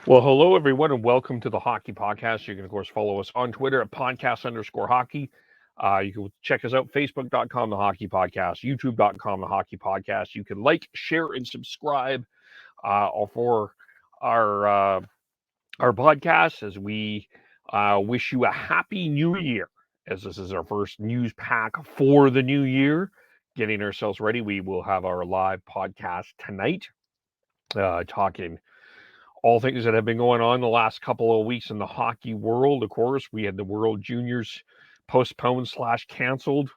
Well, hello, everyone, and welcome to the Hockey Podcast. You can, of course, follow us on Twitter at podcast_hockey. You can check us out, facebook.com, the Hockey Podcast, youtube.com, the Hockey Podcast. You can like, share, and subscribe for our uh, our podcast as we wish you a happy new year, as this is our first news pack for the new year. Getting ourselves ready, we will have our live podcast tonight, talking all things that have been going on the last couple of weeks in the hockey world. Of course, we had the World Juniors postponed / canceled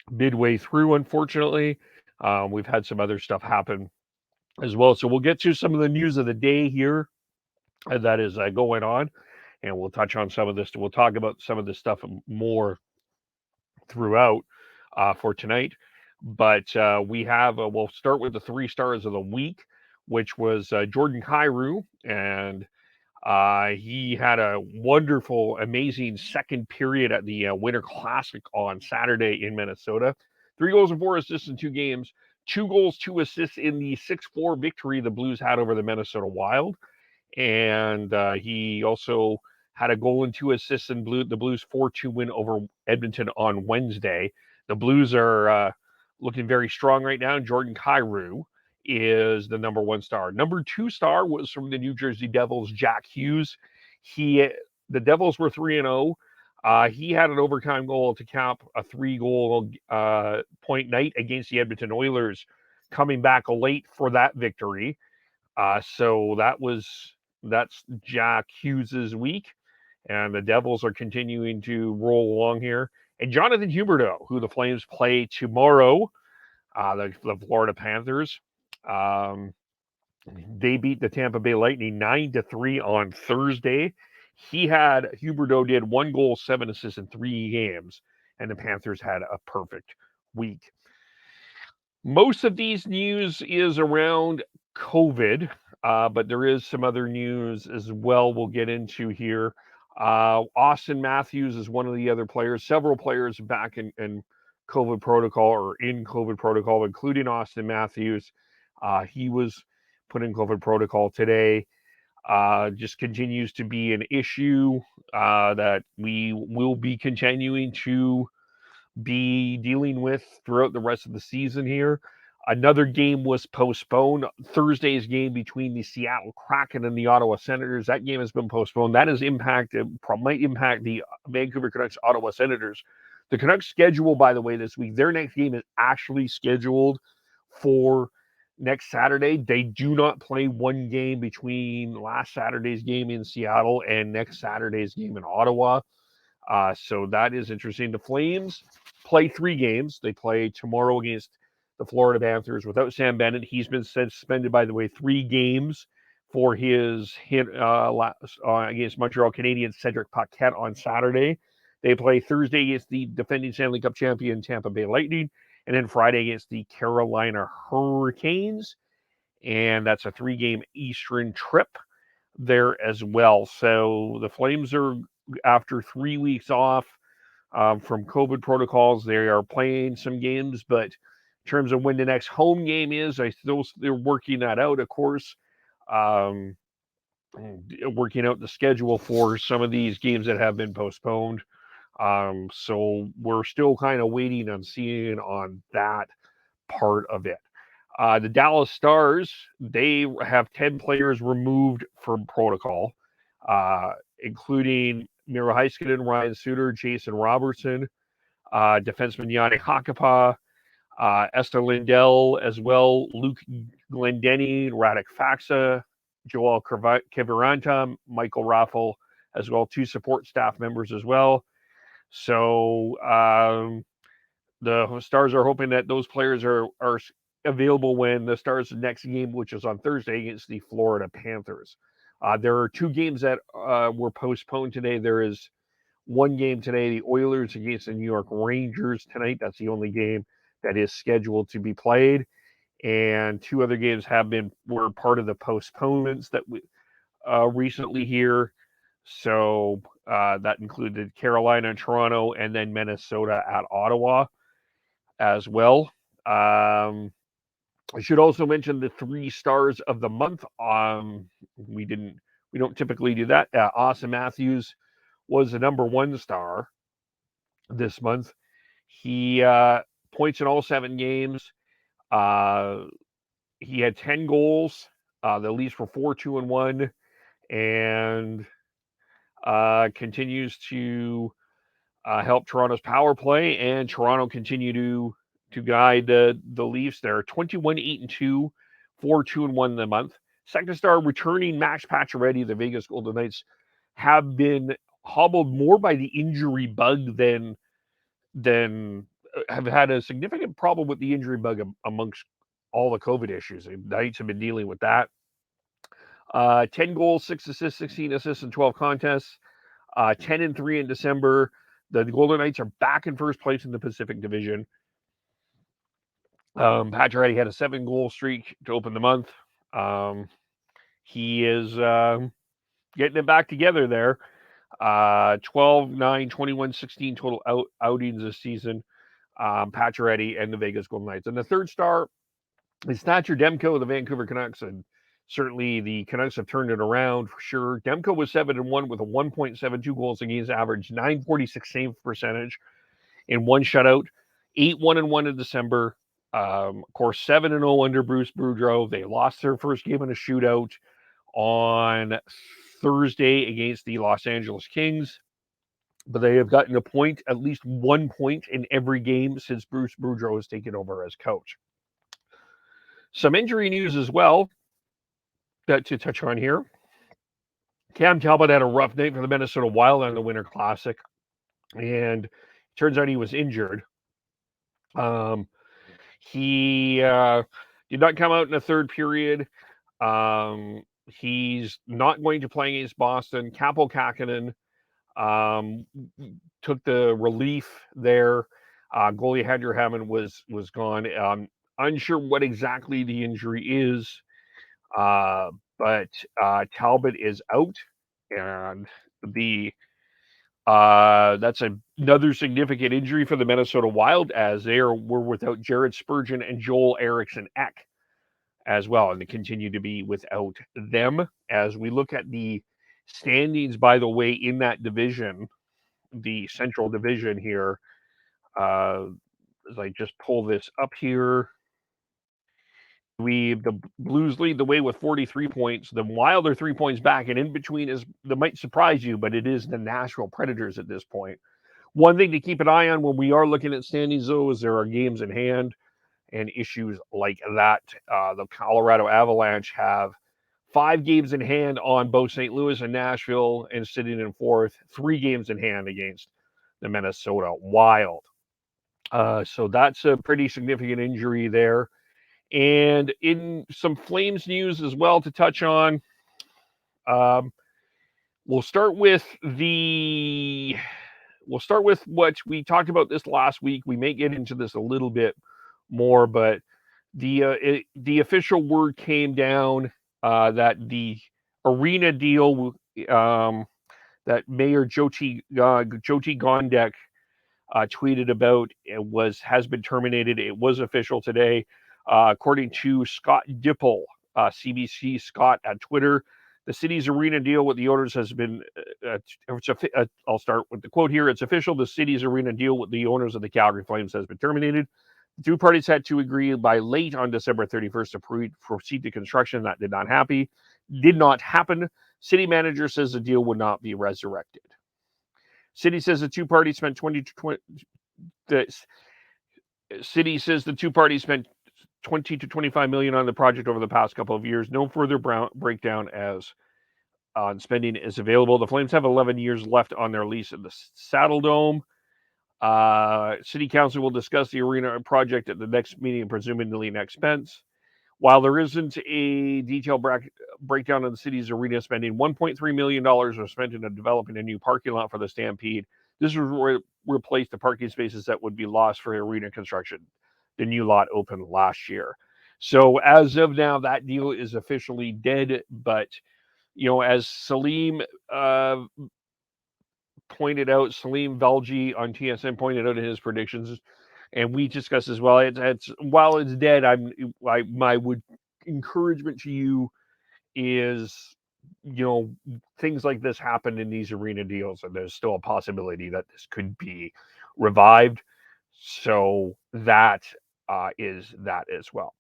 midway through, unfortunately. We've had some other stuff happen as well. So we'll get to some of the news of the day here that is going on, and we'll touch on some of this. We'll talk about some of this stuff more throughout for tonight. But we'll start with the 3 stars of the week, which was Jordan Kyrou, and he had a wonderful, amazing second period at the Winter Classic on Saturday in Minnesota. 3 goals and 4 assists in 2 games. 2 goals, 2 assists in the 6-4 victory the Blues had over the Minnesota Wild. And he also had a goal and 2 assists in the Blues 4-2 win over Edmonton on Wednesday. The Blues are looking very strong right now. Jordan Kyrou is the number 1 star. Number 2 star was from the New Jersey Devils, Jack Hughes. The Devils were 3-0. He had an overtime goal to cap a 3-goal point night against the Edmonton Oilers, coming back late for that victory. So that's Jack Hughes's week, and the Devils are continuing to roll along here. And Jonathan Huberdeau, who the Flames play tomorrow, the Florida Panthers. Um, they beat the Tampa Bay Lightning 9-3 on Thursday. Huberdeau did 1 goal, 7 assists in 3 games, and the Panthers had a perfect week. Most of these news is around COVID, but there is some other news as well we'll get into here. Austin Matthews is one of the other players. Several players back in COVID protocol or in COVID protocol, including Austin Matthews. He was put in COVID protocol today. Just continues to be an issue that we will be continuing to be dealing with throughout the rest of the season here. Another game was postponed. Thursday's game between the Seattle Kraken and the Ottawa Senators. That game has been postponed. That has might impact the Vancouver Canucks Ottawa Senators. The Canucks schedule, by the way, this week, their next game is actually scheduled for next Saturday. They do not play one game between last Saturday's game in Seattle and next Saturday's game in Ottawa. So that is interesting. The Flames play 3 games. They play tomorrow against the Florida Panthers without Sam Bennett. He's been suspended, by the way, 3 games for his hit against Montreal Canadiens Cedric Paquette on Saturday. They play Thursday against the defending Stanley Cup champion Tampa Bay Lightning, and then Friday against the Carolina Hurricanes. And that's a 3-game Eastern trip there as well. So the Flames are, after 3 weeks off from COVID protocols, they are playing some games, but in terms of when the next home game is, they're working that out, of course. Working out the schedule for some of these games that have been postponed. So we're still kind of waiting on seeing on that part of it. The Dallas Stars, they have 10 players removed from protocol, including Miro Heiskanen, Ryan Suter, Jason Robertson, defenseman Yanni Hakanpää, Esther Lindell as well, Luke Glendening, Radek Faksa, Joel Kiviranta, Michael Raffel, as well, 2 support staff members as well. So the Stars are hoping that those players are available when the Stars' next game, which is on Thursday against the Florida Panthers. There are 2 games that were postponed today. There is 1 game today, the Oilers against the New York Rangers tonight. That's the only game that is scheduled to be played. And 2 other games were part of the postponements that we recently here. So that included Carolina and Toronto, and then Minnesota at Ottawa as well. I should also mention the 3 stars of the month. We didn't We don't typically do that. Austin Matthews was the number one star this month. He points in all 7 games. He had 10 goals. The Leafs were 4-2-1, and continues to help Toronto's power play, and Toronto continue to guide the Leafs. They're 21-8-2, 4-2-1 in the month. Second star returning Max Pacioretty, the Vegas Golden Knights have been hobbled more by the injury bug than have had a significant problem with the injury bug amongst all the COVID issues. The Knights have been dealing with that. 10 goals, 6 assists, 16 assists in 12 contests. 10-3 in December. The Golden Knights are back in first place in the Pacific Division. Pacioretty had a 7-goal streak to open the month. He is getting it back together there. 12, 9, 21, 16 total outings this season. Pacioretty and the Vegas Golden Knights. And the third star is Thatcher Demko of the Vancouver Canucks. And certainly the Canucks have turned it around for sure. Demko was 7-1 with a 1.72 goals against average, 946 save percentage in 1 shutout, 8-1-1 in December. Of course, 7-0 under Bruce Boudreau. They lost their first game in a shootout on Thursday against the Los Angeles Kings, but they have gotten a point, at least 1 point in every game since Bruce Boudreau has taken over as coach. Some injury news as well that to touch on here. Cam Talbot had a rough night for the Minnesota Wild on the Winter Classic, and it turns out he was injured. He did not come out in the third period. He's not going to play against Boston. Kaapo Kähkönen took the relief there. Goalie Andrew Hammond was gone. Unsure what exactly the injury is, but Talbot is out, and that's another significant injury for the Minnesota Wild, as they were without Jared Spurgeon and Joel Eriksson-Ek as well, and they continue to be without them. As we look at the standings, by the way, in that division, the Central Division here, as I just pull this up here, the Blues lead the way with 43 points. The Wild are 3 points back, and in between is, that might surprise you, but it is the Nashville Predators at this point. One thing to keep an eye on when we are looking at standings, though, is there are games in hand and issues like that. The Colorado Avalanche have 5 games in hand on both St. Louis and Nashville, and sitting in fourth, 3 games in hand against the Minnesota Wild. So that's a pretty significant injury there. And in some Flames news as well to touch on, we'll start with what we talked about this last week. We may get into this a little bit more, but the official word came down that the arena deal that Mayor Jyoti Gondek tweeted about has been terminated. It was official today, according to Scott Dipple, CBC Scott at Twitter. The city's arena deal with the owners has been. I'll start with the quote here. It's official. The city's arena deal with the owners of the Calgary Flames has been terminated. The 2 parties had to agree by late on December 31st to proceed to construction. That did not happen. City manager says the deal would not be resurrected. City says the 2 parties spent 20 to 20. The city says the 2 parties spent 20 to 25 million on the project over the past couple of years. No further breakdown as on spending is available. The Flames have 11 years left on their lease at the Saddle Dome. City Council will discuss the arena project at the next meeting, presumably next expense. While there isn't a detailed breakdown of the city's arena spending, $1.3 million was spent in developing a new parking lot for the Stampede. This would replace the parking spaces that would be lost for arena construction. The new lot opened last year. So as of now, that deal is officially dead. But, as Salim pointed out, Salim Valji on TSN pointed out in his predictions, and we discussed as well, it's while it's dead, my encouragement to you is things like this happen in these arena deals, and there's still a possibility that this could be revived. So that is that as well.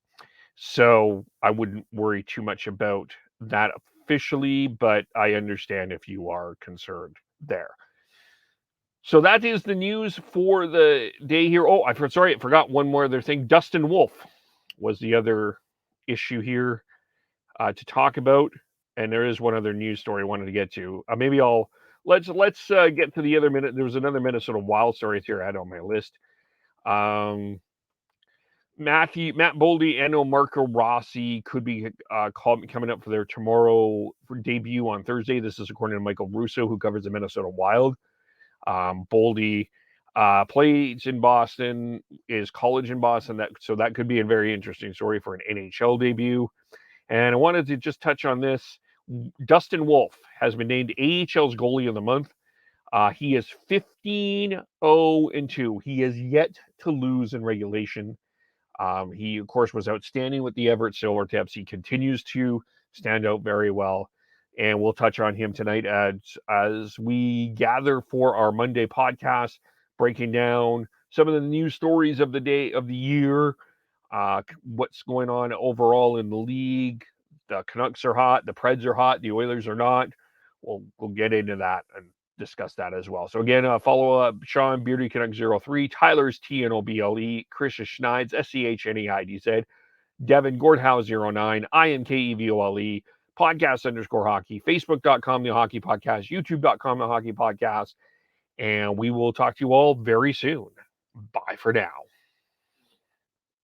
So I wouldn't worry too much about that officially, but I understand if you are concerned there. So that is the news for the day here. Oh, I forgot one more other thing. Dustin Wolf was the other issue here to talk about, and there is one other news story I wanted to get to. Maybe let's get to the other minute. There was another Minnesota Wild story here I had on my list. Matt Boldy and Marco Rossi could be coming up for their tomorrow debut on Thursday. This is according to Michael Russo, who covers the Minnesota Wild. Boldy plays in Boston, is college in Boston, so that could be a very interesting story for an NHL debut. And I wanted to just touch on this. Dustin Wolf has been named AHL's goalie of the month. He is 15-0-2. He has yet to lose in regulation. He, of course, was outstanding with the Everett Silvertips. He continues to stand out very well. And we'll touch on him tonight as we gather for our Monday podcast, breaking down some of the news stories of the day, of the year, what's going on overall in the league. The Canucks are hot, the Preds are hot, the Oilers are not. We'll get into that and discuss that as well. So again, follow up Sean Beardy Canuck 03, Tyler's TNOBLE, Chris Schneid's SCHNEIDZ, Devin Gordhouse 09, IMKEVOLE, podcast_hockey, Facebook.com, the hockey podcast, YouTube.com, the hockey podcast. And we will talk to you all very soon. Bye for now.